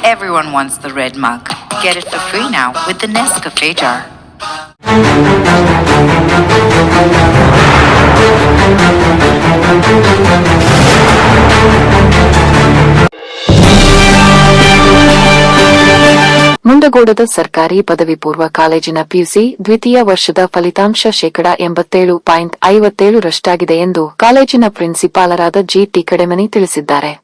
Everyone wants the red mug. Get it for free now with the Nescafe jar. ಮುಂಡಗೋಡದ ಸರ್ಕಾರಿ ಪದವಿ ಪೂರ್ವ ಕಾಲೇಜಿನ PUC ದ್ವಿತೀಯ ವರ್ಷದ ಫಲಿತಾಂಶ 87.57% ಎಂದು ಕಾಲೇಜಿನ ಪ್ರಿನ್ಸಿಪಾಲರಾದ ಜಿಟಿ ಕಡೆಮನಿ ತಿಳಿಸಿದ್ದಾರೆ.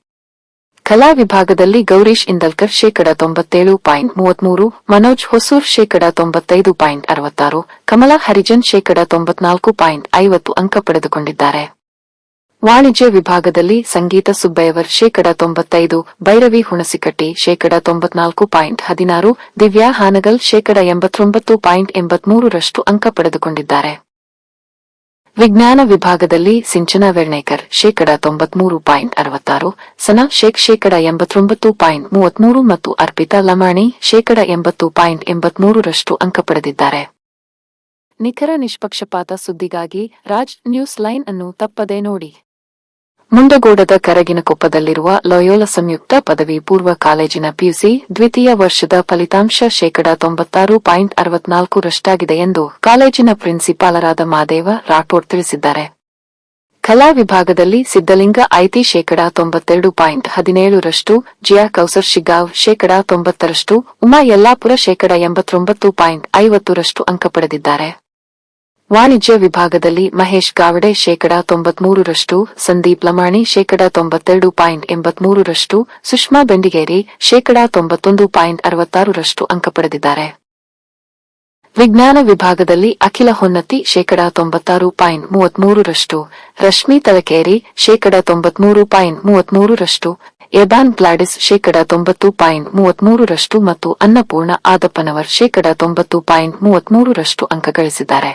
ಕಲಾ ವಿಭಾಗದಲ್ಲಿ ಗೌರೀಶ್ ಇಂದಲ್ಕರ್ 97.33, ಮನೋಜ್ ಹೊಸೂರ್ 95.66, ಕಮಲಾ ಹರಿಜನ್ 94.50 ಅಂಕ ಪಡೆದುಕೊಂಡಿದ್ದಾರೆ. ವಾಣಿಜ್ಯ ವಿಭಾಗದಲ್ಲಿ ಸಂಗೀತ ಸುಬ್ಬಯ್ಯವರ್ 95, ಭೈರವಿ ಹುಣಸಿಕಟ್ಟಿ 94.16, ದಿವ್ಯಾ ಹಾನಗಲ್ 89.83 ಅಂಕ ಪಡೆದುಕೊಂಡಿದ್ದಾರೆ. ವಿಜ್ಞಾನ ವಿಭಾಗದಲ್ಲಿ ಸಿಂಚನಾ ವೆರ್ಣೇಕರ್ 93.66, ಸನಾ ಶೇಖ್ 89.33 ಮತ್ತು ಅರ್ಪಿತಾ ಲಮಾಣಿ 80.83 ಅಂಕ ಪಡೆದಿದ್ದಾರೆ. ನಿಖರ ನಿಷ್ಪಕ್ಷಪಾತ ಸುದ್ದಿಗಾಗಿ ರಾಜ್ ನ್ಯೂಸ್ ಲೈನ್ ಅನ್ನು ತಪ್ಪದೇ ನೋಡಿ. ಮುಂಡಗೋಡದ ಕರಗಿನಕೊಪ್ಪದಲ್ಲಿರುವ ಲಯೋಲಾ ಸಂಯುಕ್ತ ಪದವಿ ಪೂರ್ವ ಕಾಲೇಜಿನ ಪಿಯುಸಿ ದ್ವಿತೀಯ ವರ್ಷದ ಫಲಿತಾಂಶ 96.64% ಎಂದು ಕಾಲೇಜಿನ ಪ್ರಿನ್ಸಿಪಾಲರಾದ ಮಾದೇವ ರಾಠೋಡ್ ತಿಳಿಸಿದ್ದಾರೆ. ಕಲಾ ವಿಭಾಗದಲ್ಲಿ ಸಿದ್ದಲಿಂಗ ಐತಿ 92.17%, ಜಿಯಾ ಕೌಸರ್ ಶಿಗಾವ್ 90%, ಉಮಾ ಯಲ್ಲಾಪುರ 89.50% ಅಂಕ ಪಡೆದಿದ್ದಾರೆ. ವಾಣಿಜ್ಯ ವಿಭಾಗದಲ್ಲಿ ಮಹೇಶ್ ಗಾವಡೆ 93%, ಸಂದೀಪ್ ಲಮಾಣಿ 92.83%, ಸುಷ್ಮಾ ಬೆಂಡಿಗೇರಿ 91.66% ಅಂಕ ಪಡೆದಿದ್ದಾರೆ. ವಿಜ್ಞಾನ ವಿಭಾಗದಲ್ಲಿ ಅಖಿಲ ಹೊನ್ನತಿ 96.33%, ರಶ್ಮಿ ತಲಕೇರಿ 93.33%, ಎಬಾನ್ ಗ್ಲಾಡಿಸ್ 90.33% ಮತ್ತು ಅನ್ನಪೂರ್ಣ ಆದಪ್ಪನವರ್ 90.33% ಅಂಕ ಗಳಿಸಿದ್ದಾರೆ.